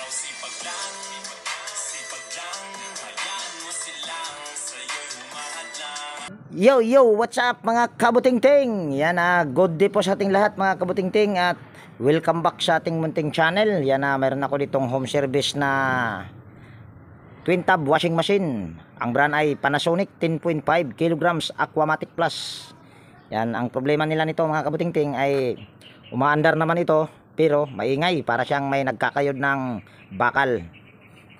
sipag lang, hayaan mo silang sa'yo'y humahadlang. Yo, what's up mga kabutingting? Yan good day po sa ating lahat mga kabutingting at welcome back sa ating munting channel. Yan mayroon ako ditong home service na twin tub washing machine. Ang brand ay Panasonic 10.5 kilograms Aquamatic Plus. Yan, ang problema nila nito mga kabutingting ay umaandar naman ito pero maingay, para siyang may nagkakayod ng bakal.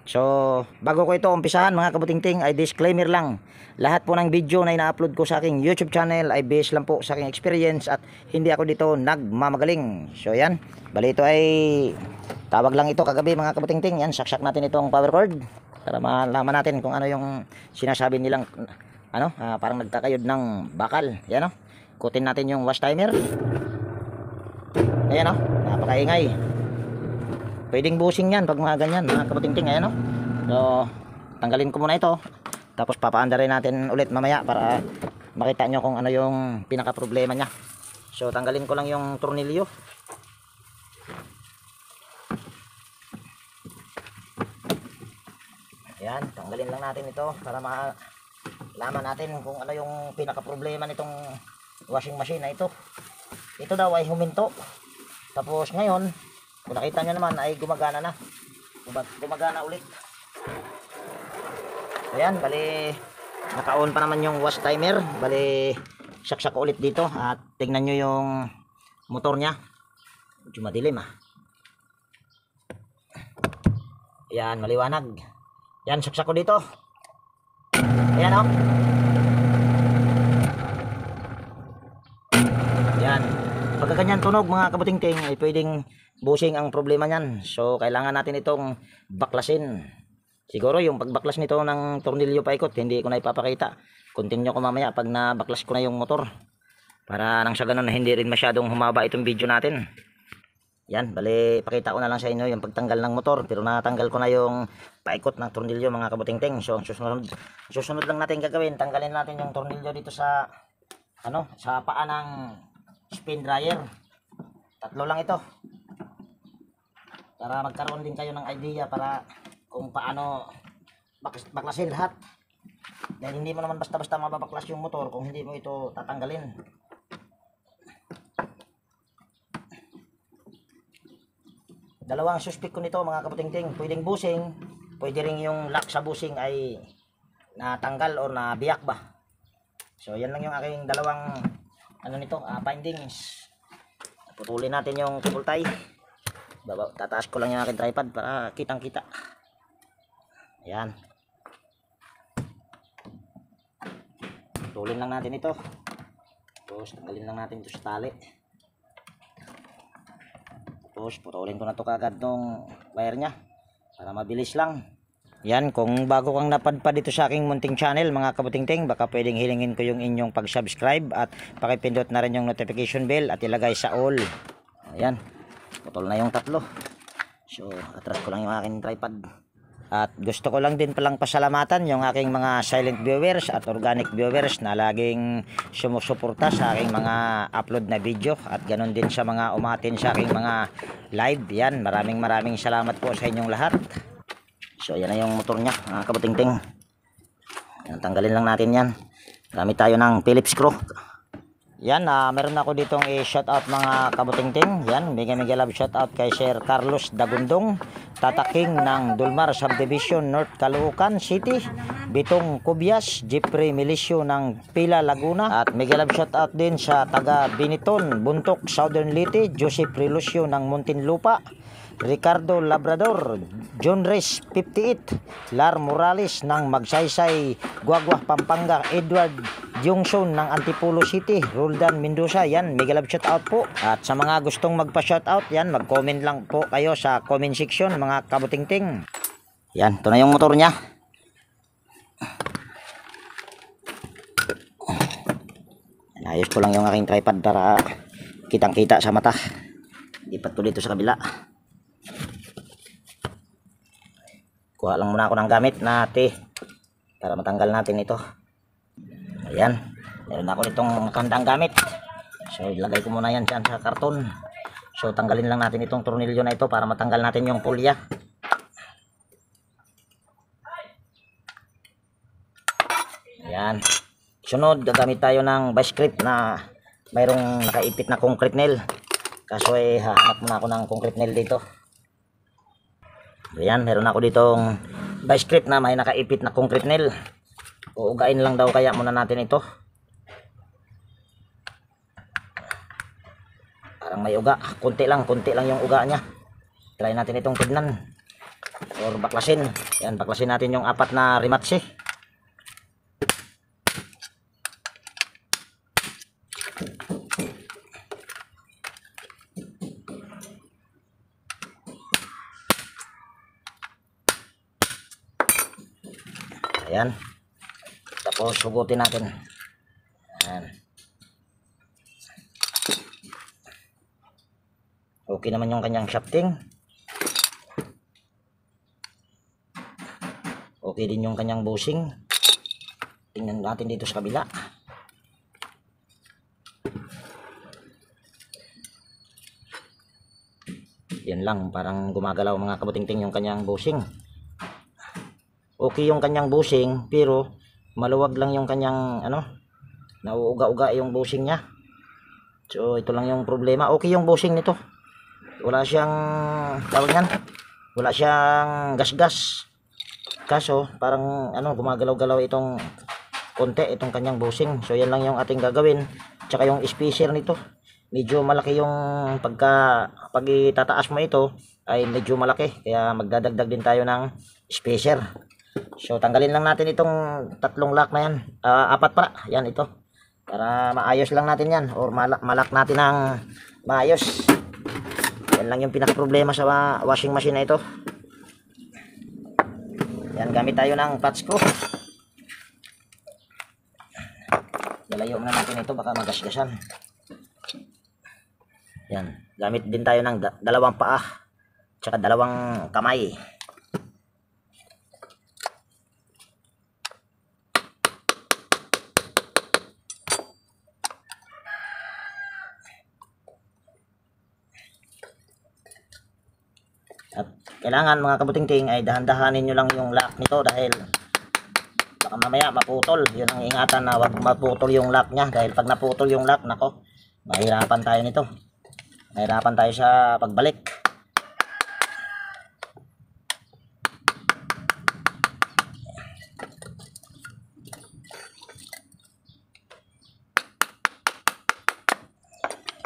So, bago ko ito umpisahan mga kabutingting ay disclaimer lang. Lahat po ng video na ina-upload ko sa aking YouTube channel ay based lang po sa aking experience at hindi ako dito nagmamagaling. So, yan. Bali ito ay tawag lang ito kagabi mga kabutingting. Yan, saksak natin itong power cord para malaman natin kung ano yung sinasabi nilang parang nagkakayod ng bakal. Yan ikutin natin yung wash timer. Ayan napakaingay. Pwedeng busing yan pag mga ganyan mga kabutingting. Ayan so tanggalin ko muna ito, tapos papaandarin natin ulit mamaya para makita nyo kung ano yung pinaka problema nya. So tanggalin ko lang yung tornilyo. Ayan, tanggalin lang natin ito para malaman natin kung ano yung pinaka problema nitong washing machine na ito. Ito daw ay huminto, tapos ngayon kung nakita nyo naman ay gumagana na. Gumagana ulit. Ayan, bali naka-on pa naman yung wash timer. Bali saksak ko ulit dito at tingnan nyo yung motor nya. Medyo madilim Ayan, maliwanag. Ayan, saksak ko dito. Ayan Ayan. Pagka ganyan tunog mga kabutingting ay pwedeng busing ang problema niyan. So kailangan natin itong baklasin. Siguro yung pagbaklas nito ng tornilyo paikot hindi ko na ipapakita. Continue ko mamaya pag nabaklas ko na yung motor, para nang sa ganun na hindi rin masyadong humaba itong video natin. Yan, bali pakita ko na lang sa inyo yung pagtanggal ng motor, pero natanggal ko na yung paikot ng tornilyo mga kabutingting. So susunod lang natin gagawin, tanggalin natin yung tornilyo dito sa sa paa ng spin dryer. Tatlo lang ito para magkaroon din kayo ng idea para kung paano baklasin lahat, dahil hindi mo naman basta-basta mababaklas yung motor kung hindi mo ito tatanggalin. Dalawang suspect ko nito mga kabutingting, pwedeng busing, pwede rin yung lock sa busing ay natanggal o nabiyak ba. So yan lang yung aking dalawang findings. Putulin natin yung cable tie. Tataas ko lang yung aking tripod para kitang kita. Ayan, putulin lang natin ito, tapos tanggalin lang natin ito sa tali, tapos putulin ko na ito kagad ng wire nya para mabilis lang. Yan, kung bago kang napadpad dito sa aking munting channel mga kabutingting, baka pwedeng hilingin ko yung inyong pag-subscribe at pakipindot na rin yung notification bell at ilagay sa all. Ayan, putol na yung tatlo. So atras ko lang yung aking tripod. At gusto ko lang din palang pasalamatan yung aking mga silent viewers at organic viewers na laging sumusuporta sa aking mga upload na video, at ganun din sa mga umatin sa aking mga live. Yan, maraming salamat po sa inyong lahat. So yan na yung motor nya mga kabutingting. Tanggalin lang natin yan. Gamit tayo ng Phillips screw. Yan, meron ako ditong i-shoutout mga kabutingting. Yan, mega love shoutout kay Sir Carlos Dagundong, Tataking ng Dulmar Subdivision, North Caloocan City, Bitong Cubias, Jeffrey Milicio ng Pila, Laguna, at mega love shoutout din sa taga Biniton, Buntok, Southern Leyte, Joseph Relucio ng Muntinlupa, Ricardo Labrador, John Reyes 58, Lar Morales ng Magsaysay, Guagua, Pampanga, Edward Jungson ng Antipolo City, Roldan Mendoza. Yan, mega love shoutout po. At sa mga gustong magpa-shoutout, yan, mag-comment lang po kayo sa comment section mga kabutingting. Yan, ito na yung motor nya. Ayos ko lang yung aking tripod para kitang-kita sa mata. Lipat ko dito sa kabila. Kuha lang muna ako ng gamit natin para matanggal natin ito. Ayan, meron ako itong kandang gamit. So ilagay ko muna yan dyan sa karton. So tanggalin lang natin itong tornilyo na ito para matanggal natin yung pulya. Ayan. Sunod, gagamit tayo ng vice grip na mayroong nakaipit na concrete nail. Kaso hahanap muna ako ng concrete nail dito. Ayan, meron ako ditong vice grip na may nakaipit na concrete nail. Uugain lang daw kaya muna natin ito. Parang may uga, konti lang yung uga niya. Try natin itong tignan or baklasin. Yan, baklasin natin yung 4 na rimatse. Ayan. Tapos sugutin natin. Ayan. Okay naman yung kanyang shafting. Okay din yung kanyang bushing. Tingnan natin dito sa kabila. Yan lang, parang gumagalaw mga kabuting-ting yung kanyang bushing. Okay yung kanyang bushing, pero maluwag lang yung kanyang nauuga-uga yung bushing niya. So ito lang yung problema. Okay yung bushing nito. Wala siyang tawag yan. Wala siyang gas-gas. Kaso parang gumagalaw-galaw itong konti itong kanyang bushing. So yan lang yung ating gagawin. Tsaka yung spacer nito, medyo malaki yung pag itataas mo ito ay medyo malaki. Kaya magdadagdag din tayo ng spacer. So tanggalin lang natin itong 3 lock na yan. 4 pala. Yan ito. Para maayos lang natin yan or malak natin ng maayos. Yan lang yung pinaka problema sa washing machine na ito. Yan, gamit tayo ng flat screw. Lalayo na natin ito, baka magasgasan. Yan, gamit din tayo ng 2 paa tsaka 2 kamay. At kailangan mga kabuting-ting ay dahan-dahanin nyo lang yung lock nito dahil baka mamaya maputol. Yun ang ingatan, na wag maputol yung lock nya, dahil pag naputol yung lock, nako, mahirapan tayo nito. Mahirapan tayo sa pagbalik.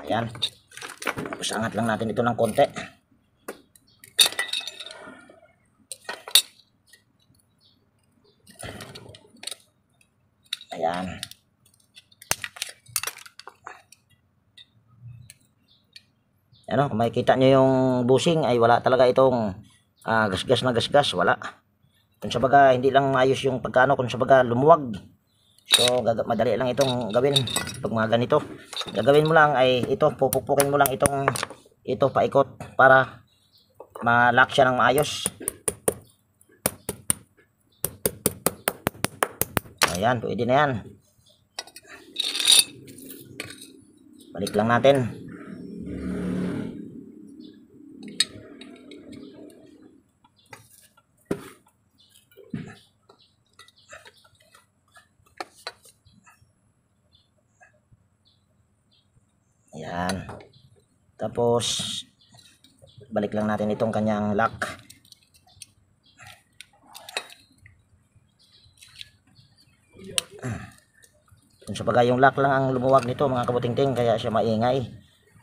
Ayan. Tapos angat lang natin ito ng konti. Ayan. Kung makikita nyo yung bushing ay wala talaga itong gasgas na gasgas, wala. Kung sabaga hindi lang maayos yung pagkano, kung sabaga lumuwag. So madali lang itong gawin pag mga ganito. Gagawin mo lang ay ito, pupupukin mo lang ito paikot para ma-lock siya ng maayos. Ayan, pwede na yan. Balik lang natin. Ayan. Tapos balik lang natin itong kanyang lock. Kung sa bagay yung lock lang ang lumuwag nito mga kabuting-ting, kaya siya maingay.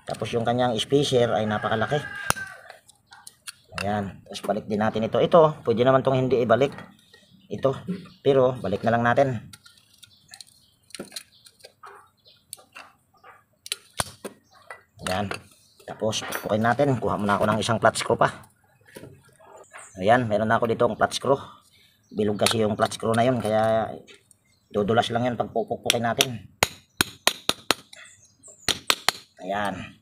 Tapos yung kanyang spacer ay napakalaki. Ayan. Tapos balik din natin ito. Ito, pwede naman itong hindi ibalik. Ito. Pero balik na lang natin. Ayan. Tapos pupukin natin. Kuha muna ako ng isang flat screw pa. Ayan. Meron na ako dito ang flat screw. Bilog kasi yung flat screw na yun, kaya dudulas lang yan pag pupukpukin natin. Ayan.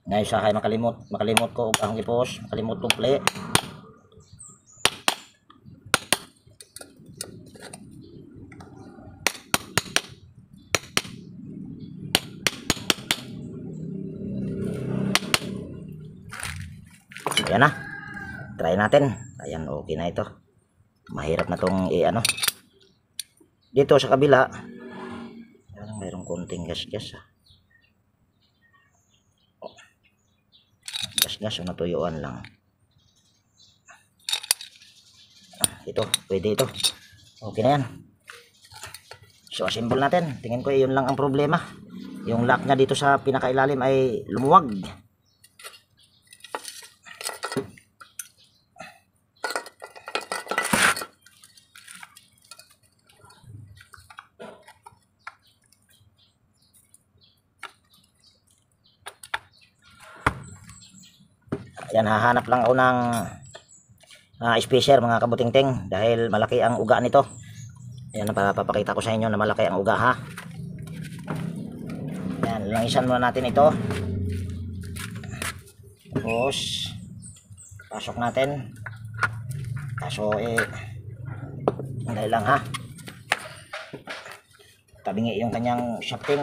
Ngayon sa kay makalimot ko og ang ipos, makalimot kong play. Ayan na. Try natin. Ayan, okay na ito. Mahirap na tong ano. Dito sa kabila, ayan, mayroong konting gas-gas. Gas-gas, natuyuan lang. Ito, pwede ito. Okay na yan. So, assemble natin. Tingin ko yun lang ang problema. Yung lock niya dito sa pinakailalim ay lumuwag. Yan, hahanap lang ako ng spacer mga kabutingting dahil malaki ang uga nito. Yan, papakita ko sa inyo na malaki ang uga ha. Yan, langisan muna natin ito. Tapos pasok natin. Kaso dahil lang ha. Tabingi yung kanyang shafting.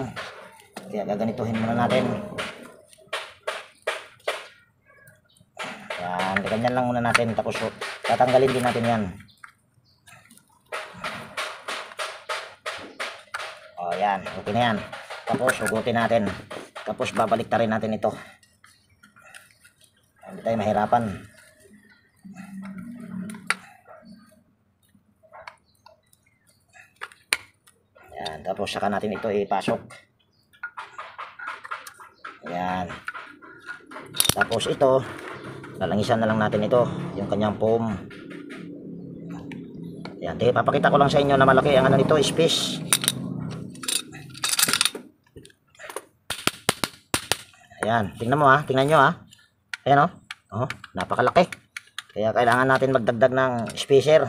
Kaya gaganituhin muna natin. Yan, ganyan lang muna natin. Tapos tatanggalin din natin yan. O yan, okay na yan. Tapos hugutin natin. Tapos babalik ta rin natin ito. Hindi tayo mahirapan. Yan, tapos saka natin ito ipasok. Yan. Tapos ito lalangisan na lang natin ito, yung kanyang foam. Ayan, papakita ko lang sa inyo na malaki ang ano nito, space. Ayan, tingnan mo ha, tingnan nyo ha. Ayan o, napakalaki. Kaya kailangan natin magdagdag ng spacer.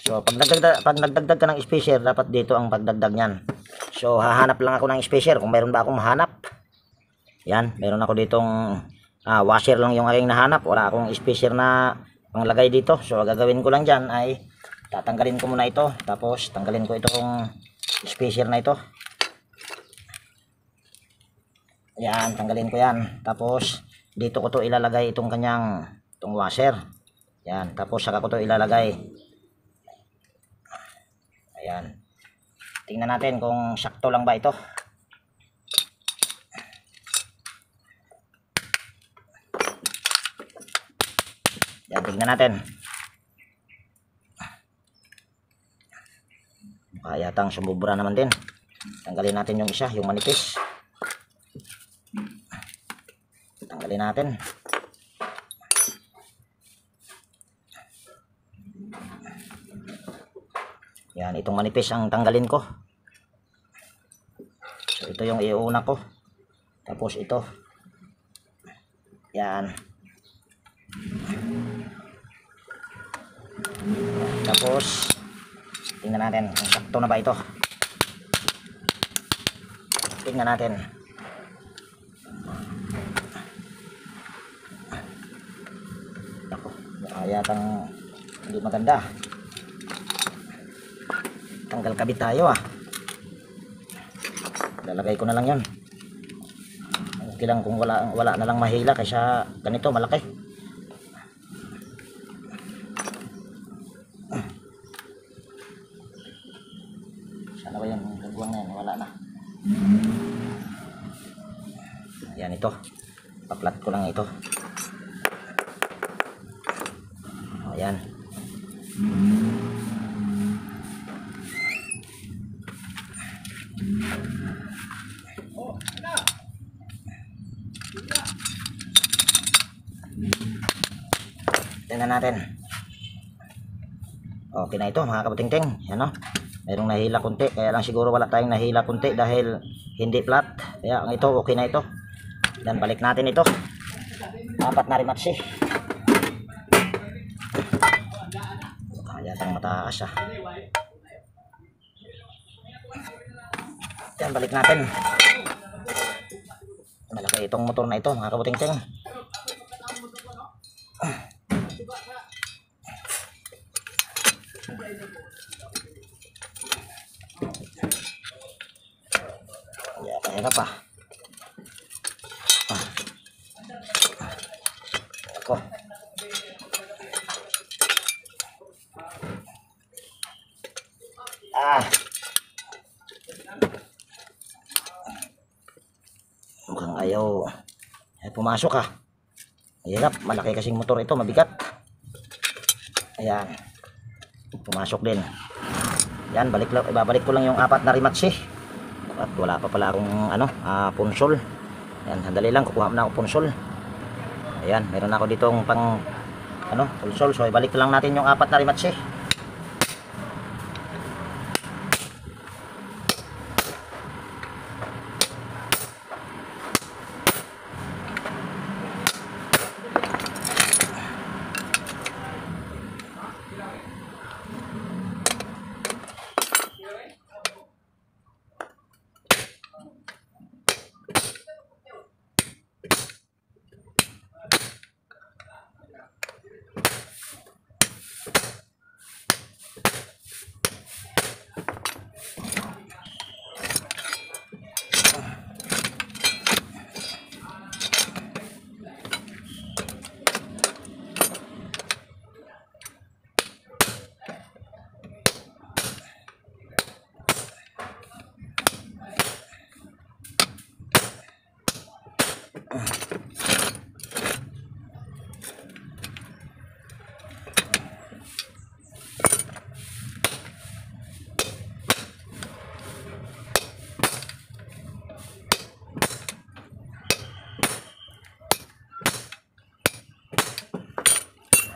So, pag nagdagdag ka ng spacer, dapat dito ang pagdagdag nyan. So, hahanap lang ako ng spacer kung mayroon ba akong mahanap. Yan, mayroon ako ditong washer lang yung aking nahanap. Wala akong spacer na panglagay dito. So gagawin ko lang dyan ay tatanggalin ko muna ito. Tapos tanggalin ko itong spacer na ito. Yan, tanggalin ko yan. Tapos dito ko to ilalagay itong itong washer. Yan, tapos saka ko to ilalagay. Ayan. Tingnan natin kung sakto lang ba ito. Yan, tignan natin. Yatang sumubra naman din. Tanggalin natin yung isa, yung manipis. Tanggalin natin. Yan, itong manipis ang tanggalin ko. So, ito yung iuna ko. Tapos ito. Yan. Tapos tingnan natin kung sakto na ba ito. Tingnan natin. Ako, yatang hindi maganda. Tanggal kabit tayo ah. Lalagay ko na lang 'yon. Okay lang kung wala na lang mahila kaysa ganito malaki. Sana ba yan? Gagawin na yan. Wala na. Ayan ito. Paplat ko lang ito. Ayan. Tingnan natin. Okay na ito mga kabutingting. Yan o. Mayroong nahila kunti. Kaya lang siguro wala tayong nahila kunti dahil hindi flat. Kaya ang ito okay na ito. Dan balik natin ito. Apat na rimatsi. Yatang mataas ah. Yan, balik natin. Malaki itong motor na ito mga kabuting-ting. Yeah, mahirap pa. Ako. Mukhang ayaw ay pumasok ah. Hirap, malaki kasing motor ito, mabigat. Ayan. Pumasok din. Yan, ibabalik ko lang yung 4 na rematch eh. At wala pa pala akong punsol. Yan, sandali lang, kukuha na ako punsol. Ayan, meron ako ditong pang punsol. So ibalik lang natin yung 4 na rematch eh.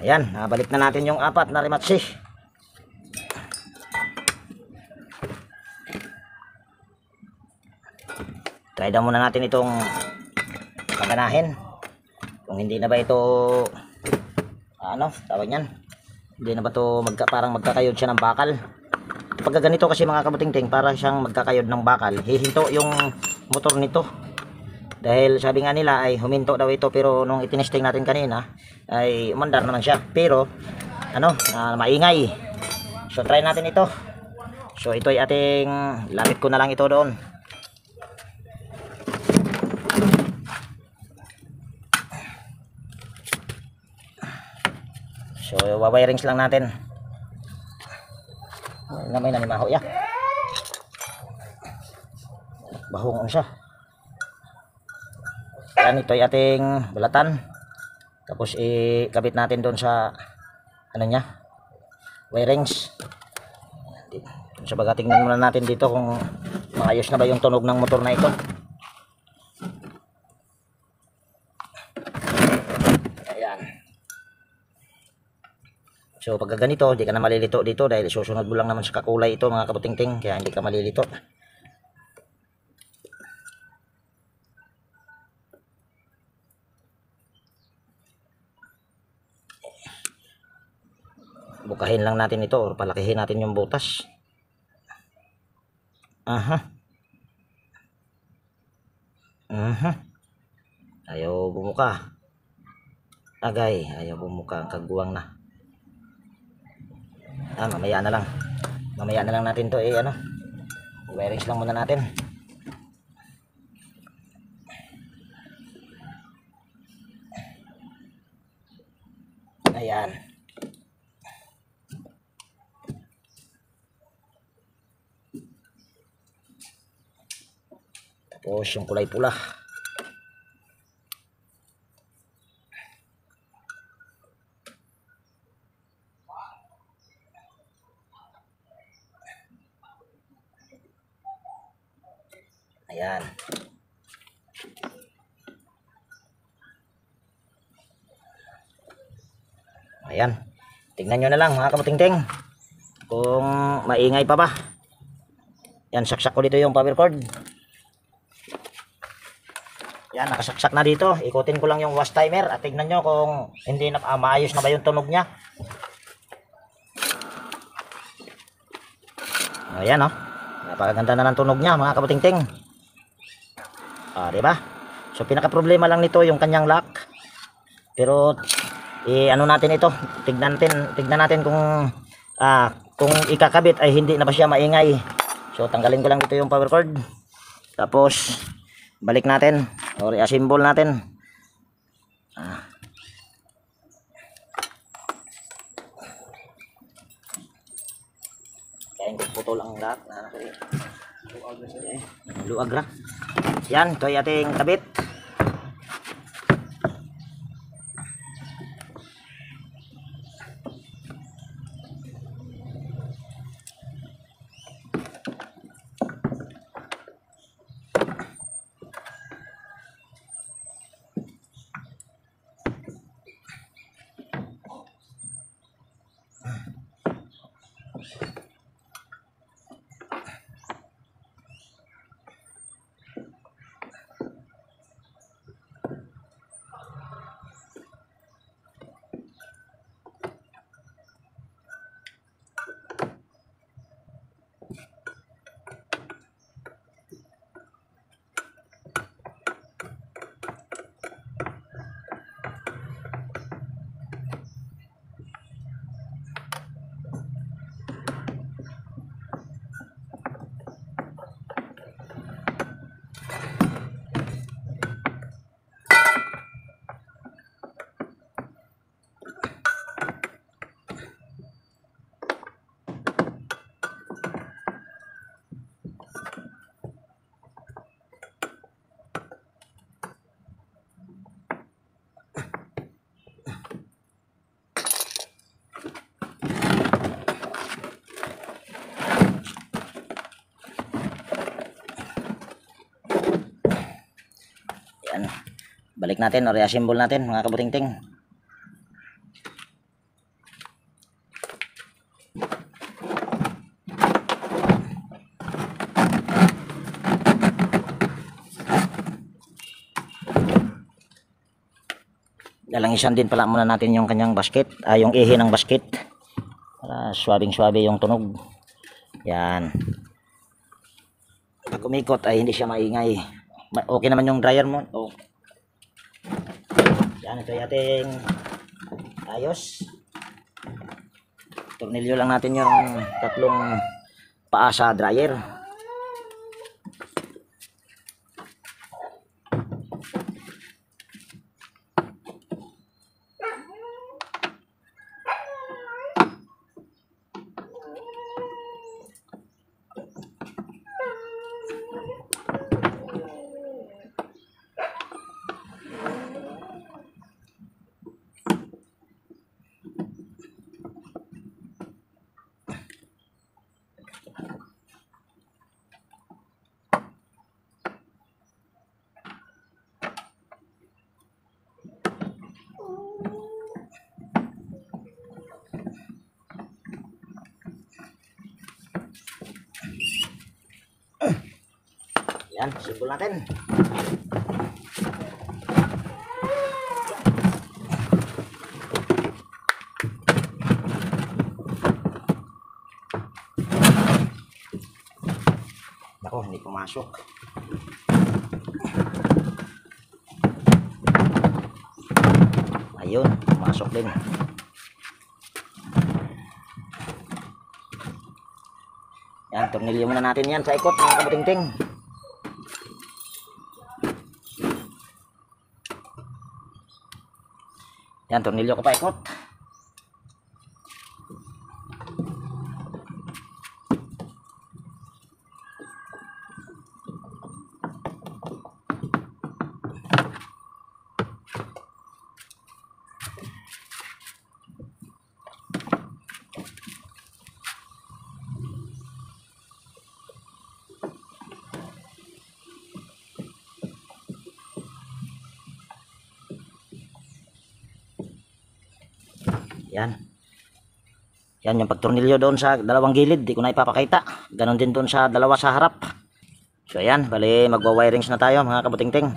Ayan, balik na natin yung 4 na rematch. Try daw muna natin itong paganahin. Kung hindi na ba ito tawag niyan? Hindi na ba ito parang magkakayod siya ng bakal. Pagka ganito kasi mga kabuting-ting, para siyang magkakayod ng bakal. Hihinto yung motor nito. Dahil sabi nga nila ay huminto daw ito, pero nung itinesting natin kanina ay umandar naman siya. Pero maingay. So try natin ito. So ito ay ating lapit ko na lang ito doon. So wawirings lang natin. May nanimaho ya. Bahong siya. Yan, ito ay ating balatan. Tapos ikabit natin doon sa wirings. So baga tingnan muna natin dito kung maayos na ba yung tunog ng motor na ito. Ayan. So pagka ganito, hindi ka na malilito dito dahil susunod mo lang naman sa kakulay ito mga kabuting-ting, kaya hindi ka malilito. Bukahin lang natin ito or palakihin natin yung butas. Ayaw bumuka. Agay, ayaw bumuka, ang kaguwang na. Mamaya na lang. Mamaya na lang natin to wirings lang muna natin. Ayan. Tapos yung kulay pula. Ayan. Ayan. Tingnan nyo na lang mga kabuting-ting kung maingay pa ba. Yan, saksak ko dito yung power cord. Yan, nakasaksak na dito. Ikutin ko lang yung wash timer at tignan nyo kung hindi na maayos na ba yung tunog niya. Ayan napakaganda na ng tunog niya mga kabuting-ting. Diba? So pinaka problema lang nito yung kanyang lock. Pero ano natin ito, tignan natin kung ikakabit ay hindi na ba siya maingay. So tanggalin ko lang dito yung power cord. Tapos balik natin o reassemble natin. Kain putol ang lock na luag ra. Yan, ito ay ating kabit. Yan. Balik natin o reassemble natin mga kabutingting. Lalangisan din pala muna natin yung kanyang basket, yung ihi ng basket para swabing-swabe yung tunog. Yan. Pag umikot ay hindi siya maingay. Okay naman yung dryer mo. Oh. Yan, ito yung ating ayos. Tornilyo lang natin yung tatlong paa sa dryer. Yan, simbol natin. Nako, hindi pumasok. Ayun, pumasok din. Yan, tornilyo muna natin yan sa ikot mga kabutingting. Yan, tornilyo ko pa ikot. Yan. Yan yung pagtornilyo doon sa dalawang gilid. Di ko na ipapakita. Ganon din doon sa dalawa sa harap. So yan. Bali magwa-wirings na tayo mga kabutingting.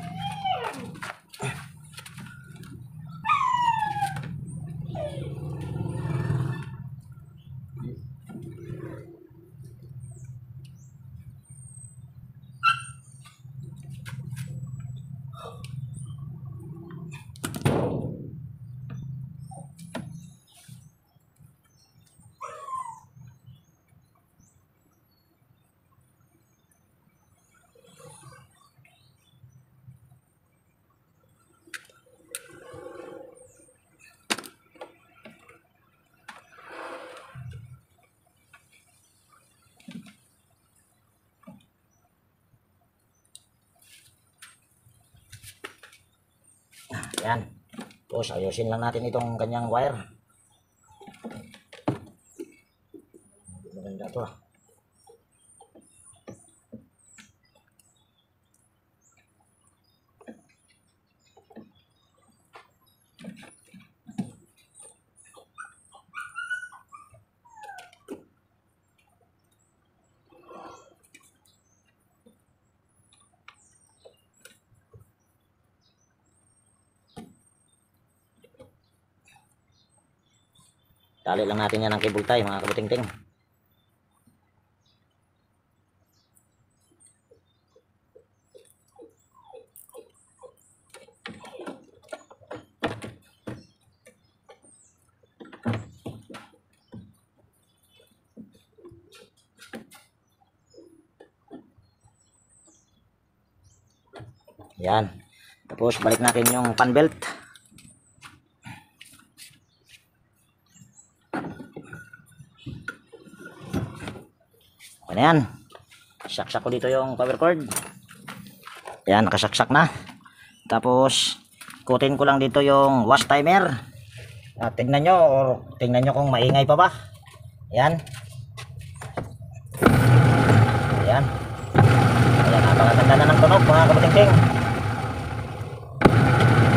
Yan. Tapos ayusin lang natin itong kanyang wire. Maganda to. Tali lang natin yan ng cable tie mga kabuting-ting. Yan. Tapos balik natin yung fan belt. Yan. Saksak ko dito yung power cord. Yan, nakasaksak na. Tapos ikutin ko lang dito yung wash timer. Tingnan nyo kung maingay pa ba. Yan. Yan. Ayan, napakaganda na ng tunog mga kabuting-ting.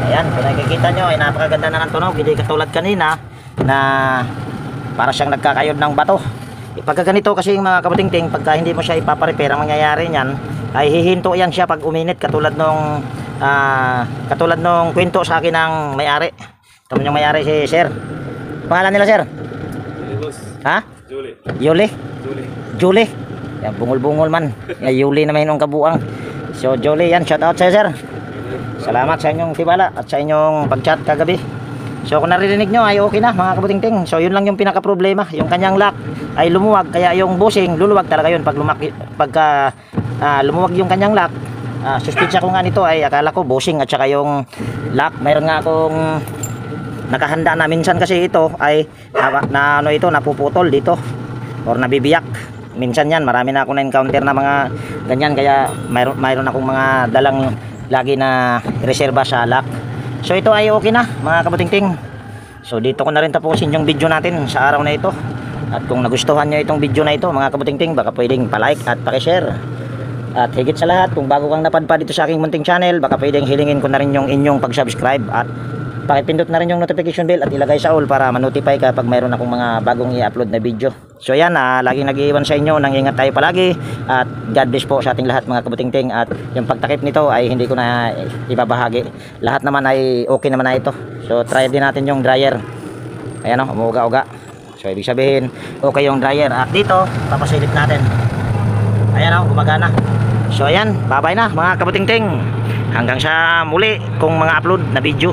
Ayan, kung nakikita nyo ay napakaganda na ng tunog. Hindi katulad kanina na para siyang nagkakayod ng bato. Pagka ganito kasi yung mga kabuting-ting, pagka hindi mo siya ipaparepair, ang mangyayari niyan ay hihinto yan siya pag uminit, katulad nung kwento sa akin ng may-ari. Ito yung may-ari si Sir. Pangalan nila, Sir? Julie, boss. Ha? Julie. Julie? Julie. Julie? Yan, bungol-bungol man. Julie naman yung kabuang. So Julie, yan, shout out sa'yo, Sir. Salamat sa inyong tiwala at sa inyong pag-chat kagabi. So kung naririnig nyo ay okay na mga kabuting-ting. So yun lang yung pinaka problema, yung kanyang lock ay lumuwag, kaya yung bushing luluwag talaga yun pag pagka lumuwag yung kanyang lock. Suspitsya ko nga nito ay akala ko bushing at saka yung lock. Mayroon nga akong nakahanda na minsan kasi ito ay napuputol dito or nabibiyak. Minsan yan, marami na ako na-encounter na mga ganyan, kaya mayroon akong mga dalang lagi na reserba sa lock. So ito ay okay na mga kabuting-ting. So dito ko na rin tapusin yung video natin sa araw na ito. At kung nagustuhan nyo itong video na ito mga kabuting-ting, baka pwedeng palike at pakishare. At higit sa lahat, kung bago kang napadpad dito sa aking munting channel, baka pwedeng hilingin ko na rin yung inyong pag-subscribe at pakipindot na rin yung notification bell at ilagay sa all para ma-notify ka pag mayroon akong mga bagong i-upload na video. So yan, laging nag-iwan sa inyo, nang ingat tayo palagi at God bless po sa ating lahat mga kabuting-ting. At yung pagtakip nito ay hindi ko na ibabahagi, lahat naman ay okay naman na ito. So try din natin yung dryer. Ayan o, umuuga-uga. So ibig sabihin okay yung dryer. At dito papasilip natin. Ayan o, gumagana. So ayan, bye bye na mga kabuting-ting. Hanggang sa muli kung mga upload na video.